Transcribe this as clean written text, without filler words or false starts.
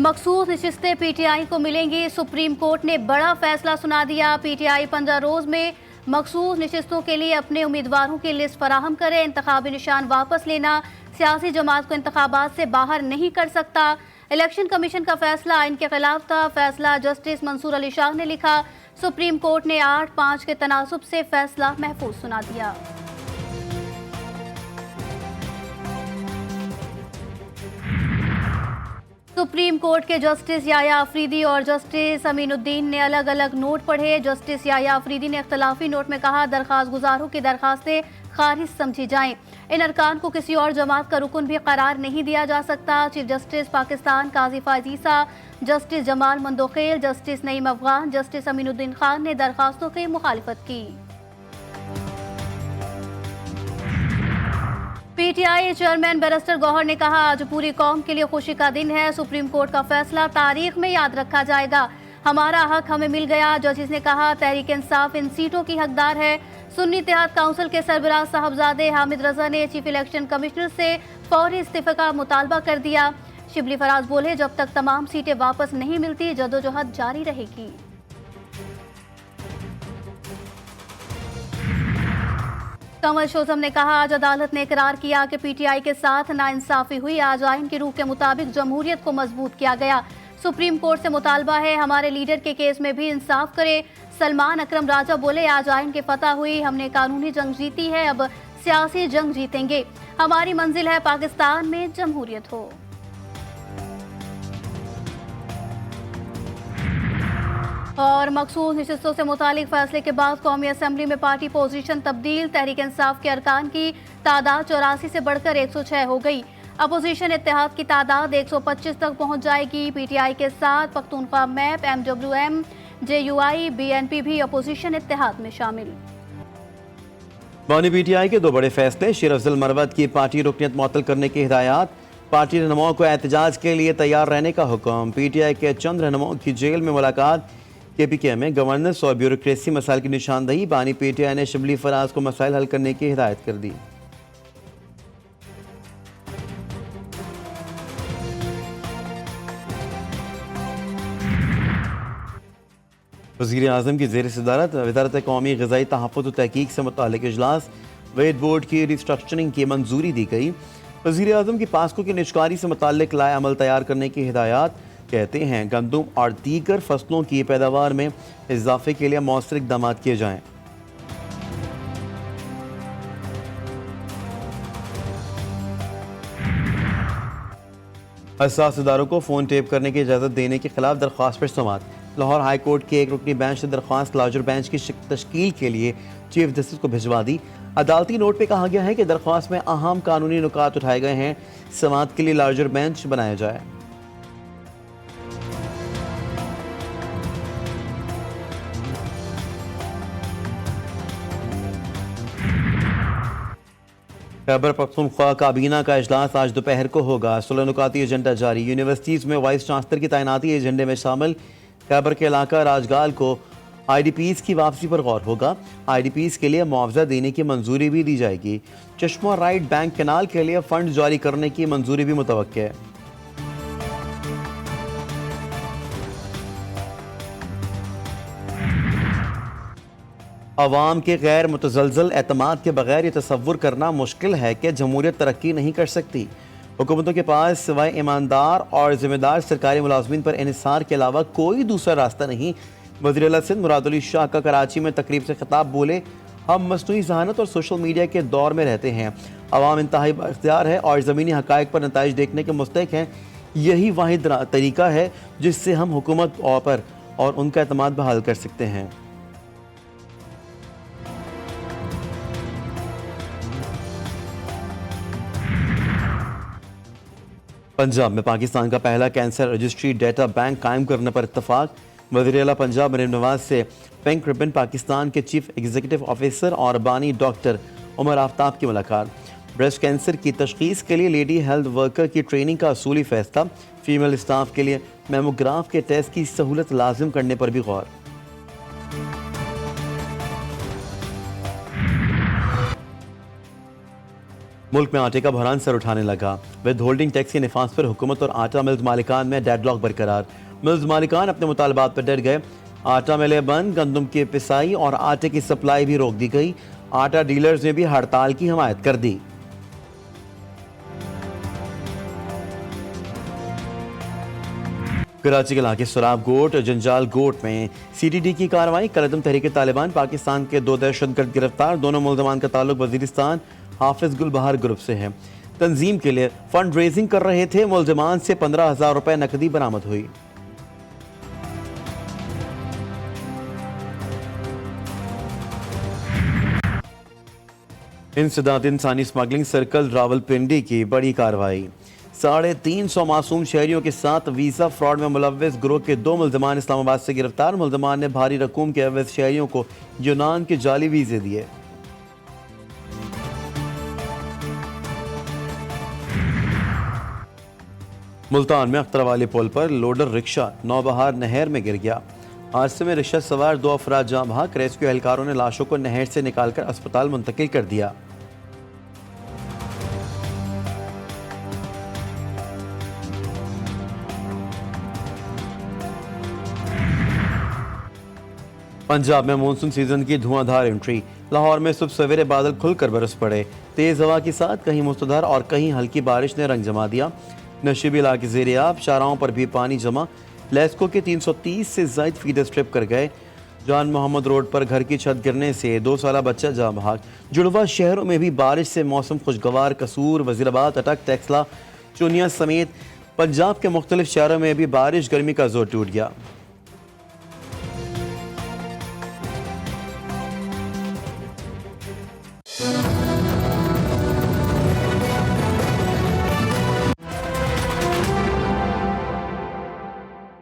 मखसूस नशिस्तें पीटीआई को मिलेंगी। सुप्रीम कोर्ट ने बड़ा फैसला सुना दिया। पीटीआई 15 रोज में मखसूस नशिस्तों के लिए अपने उम्मीदवारों की लिस्ट फराहम करे। इंतखाबी निशान वापस लेना सियासी जमात को इंतखाबात से बाहर नहीं कर सकता। इलेक्शन कमीशन का फैसला आइन के खिलाफ था। फैसला जस्टिस मंसूर अली शाह ने लिखा। सुप्रीम कोर्ट ने 8-5 के तनासुब से फैसला महफूज सुना दिया। सुप्रीम कोर्ट के जस्टिस याया अफरीदी और जस्टिस अमीनुद्दीन ने अलग अलग नोट पढ़े। जस्टिस याया अफरीदी ने इख्तलाफी नोट में कहा, दरख्वास्त गुजारों की दरखास्तें खारिज समझी जाएं। इन अरकान को किसी और जमात का रुकन भी करार नहीं दिया जा सकता। Chief justice Pakistan Qazi Faez Isa, justice Jamal Mandokhail, justice Naeem Afghan, justice Aminuddin Khan ने दरखास्तों की मुखालिफत की। पीटीआई चेयरमैन बैरिस्टर गौहर ने कहा, आज पूरी कौम के लिए खुशी का दिन है। सुप्रीम कोर्ट का फैसला तारीख में याद रखा जाएगा। हमारा हक हमें मिल गया। जजिस ने कहा, तहरीक इंसाफ इन सीटों की हकदार है। सुन्नी इत्तेहाद काउंसिल के सरबराह साहबजादे हामिद रजा ने चीफ इलेक्शन कमिश्नर से फौरी इस्तीफे का मुतालबा कर दिया। शिबली फराज बोले, जब तक तमाम सीटें वापस नहीं मिलती जदोजहद जारी रहेगी। कंवल शोजम ने कहा, आज अदालत ने इकरार किया कि पीटीआई के साथ नाइंसाफी हुई। आज आइन की रूह के मुताबिक जमहूरियत को मजबूत किया गया। सुप्रीम कोर्ट से मुतालबा है, हमारे लीडर के केस में भी इंसाफ करे। सलमान अकरम राजा बोले, आज आइन की फतह हुई। हमने कानूनी जंग जीती है, अब सियासी जंग जीतेंगे। हमारी मंजिल है पाकिस्तान में जमहूरियत हो। और मखसूस नशिस्तों से मुतालिक फैसले के बाद कौमी असम्बली में पार्टी पोजीशन तब्दील। तहरीक इंसाफ के अरकान की तादाद 84 से बढ़कर 106 हो गई। अपोजिशन इत्तेहाद की तादाद 125 तक पहुंच जाएगी। पीटीआई के साथ Pakhtunkhwa map, MWM, JUI, BNP भी अपोजिशन इत्तेहाद में शामिल। बानी पीटीआई के दो बड़े फैसले। शेर अफजल मरवत की पार्टी रुकनियत मुअत्तल करने की हिदायत। पार्टी रहनुमाओं को एहतजाज के लिए तैयार रहने का हुक्म। पीटीआई के चंद रहनुमाओं की जेल में मुलाकात। KPK में गवर्नेंस और ब्यूरोक्रेसी मसाइल की निशानदही। बानी पीटीआई ने शिबली फराज को मसाइल हल करने की हिदायत कर दी। वज़ीर आज़म की ज़ेर सदारत वज़ारत कौमी ग़िज़ाई तहफ़्फ़ुज़ व तहक़ीक़ से मुताल्लिक़ इजलास। वेट बोर्ड की रिस्ट्रक्चरिंग की मंजूरी दी गई। वज़ीर आज़म की पास्को की निजकारी से मुताल्लिक़ लाए अमल तैयार करने की हिदायत। कहते हैं, गंदम और दीगर फसलों की पैदावार में इजाफे के लिए मौसर इक़दाम किए जाएँ। हसास इदारों को फ़ोन टेप करने की इजाज़त देने के खिलाफ दरख्वास्त पर समाअत। लाहौर हाई कोर्ट के एक रुकनी बेंच ने दरख्वास्त लार्जर बेंच की तश्कील के लिए चीफ जस्टिस को भिजवा दी। अदालती नोट पे कहा गया है कि दरख्वास्त में अहम कानूनी नुकात उठाए गए हैं। समाअत के लिए लार्जर बेंच बनाया जाए। खैबर पख्तूनख्वा काबीना का इजलास आज दोपहर को होगा। 16 नुकाती एजेंडा जारी। यूनिवर्सिटीज़ में वाइस चांसलर की तैनाती एजेंडे में शामिल। खैबर के इलाका राजगाल को IDPs की वापसी पर गौर होगा। IDPs के लिए मुआवजा देने की मंजूरी भी दी जाएगी। चश्मा राइट बैंक कैनाल के लिए फंड जारी करने की मंजूरी भी मुतवक्के है। अवाम के गैर मुतज़लज़ल एतमाद के बगैर ये तसव्वुर करना मुश्किल है कि जमहूरियत तरक्की नहीं कर सकती। हुकूमतों के पास सिवाय ईमानदार और ज़िम्मेदार सरकारी मुलाजमीन पर इन्हिसार के अलावा कोई दूसरा रास्ता नहीं। वज़ीर आला सिंध मुराद अली शाह का कराची में तकरीब से खिताब बोले, हम मसनूई ज़हानत और सोशल मीडिया के दौर में रहते हैं। अवाम इंतहाई बाइख्तियार है और ज़मीनी हक़ाइक़ पर नताइज देखने के मुस्तहिक़ हैं। यही वाहिद तरीका है जिससे हम हुकूमत पर और उनका एतमाद बहाल कर सकते हैं। पंजाब में पाकिस्तान का पहला कैंसर रजिस्ट्री डेटा बैंक कायम करने पर इत्तफाक। वज़ीर आला पंजाब मरीम नवाज से पिंक रिबन पाकिस्तान के चीफ एग्जीक्यूटिव ऑफिसर और बानी डॉक्टर उमर आफ्ताब की मुलाकात। ब्रेस्ट कैंसर की तशख़ीस के लिए लेडी हेल्थ वर्कर की ट्रेनिंग का असूली फैसला। फीमेल स्टाफ के लिए मेमोग्राफ के टेस्ट की सहूलत लाजिम करने पर भी गौर। मुल्क में आटे का बहरान सर उठाने लगा। विद होल्डिंग टैक्स के निफाज पर हुकूमत और आटा मिल्स मालिकान में डेडलॉक बरकरार। मिल्स मालिकान अपने मुतालबात पर डट गए। आटा मिलें बंद, गंदम की पिसाई और आटे की सप्लाई भी रोक दी गई। आटा डीलर्स ने भी हड़ताल की हमायत कर दी। कराची के इलाके सुराब गोट जंजाल गोट में CTD की कार्रवाई। कलदम तहरीक तालिबान पाकिस्तान के 2 दहशतगर्द गिरफ्तार। दोनों मुल्ज़मान का ताल्लुक वजीरिस्तान हाफिज गुलबहार ग्रुप से है। तंजीम के लिए फंड रेजिंग कर रहे थे। मुल्ज़मान से 15,000 रुपए नकदी बरामद हुई। इंसदाद इंसानी स्मगलिंग सर्कल रावलपिंडी की बड़ी कार्रवाई। 350 मासूम शहरियों के साथ वीज़ा फ्रॉड में मुलव्वस ग्रोह के 2 मुल्ज़मान इस्लामाबाद से गिरफ्तार। मुल्ज़मान ने भारी रकूम के अवैध शहरियों को यूनान के जाली वीज़े दिए। मुल्तान में अख्तरवाली पुल पर लोडर रिक्शा नौबहार नहर में गिर गया। हादसे में रिक्शा सवार 2 अफराद जाँ बहक। रेस्क्यू एहलकारों ने लाशों को नहर से निकालकर अस्पताल मुंतकिल कर दिया। पंजाब में मानसून सीजन की धुआंधार एंट्री। लाहौर में सुबह सवेरे बादल खुलकर बरस पड़े। तेज हवा के साथ कहीं मूसलाधार और कहीं हल्की बारिश ने रंग जमा दिया। नशीबी इलाके ज़ेर-ए-आब, शाहराहों पर भी पानी जमा। लेस्को के 330 से ज़ायद फीडर स्ट्रिप कर गए। जान मोहम्मद रोड पर घर की छत गिरने से 2 साला बच्चा जाँ बहक। जुड़वा शहरों में भी बारिश से मौसम खुशगवार। कसूर, वजीराबाद, अटक, टेक्सला, चुनिया समेत पंजाब के मुख्तलिफ शहरों में भी बारिश गर्मी का जोर टूट गया।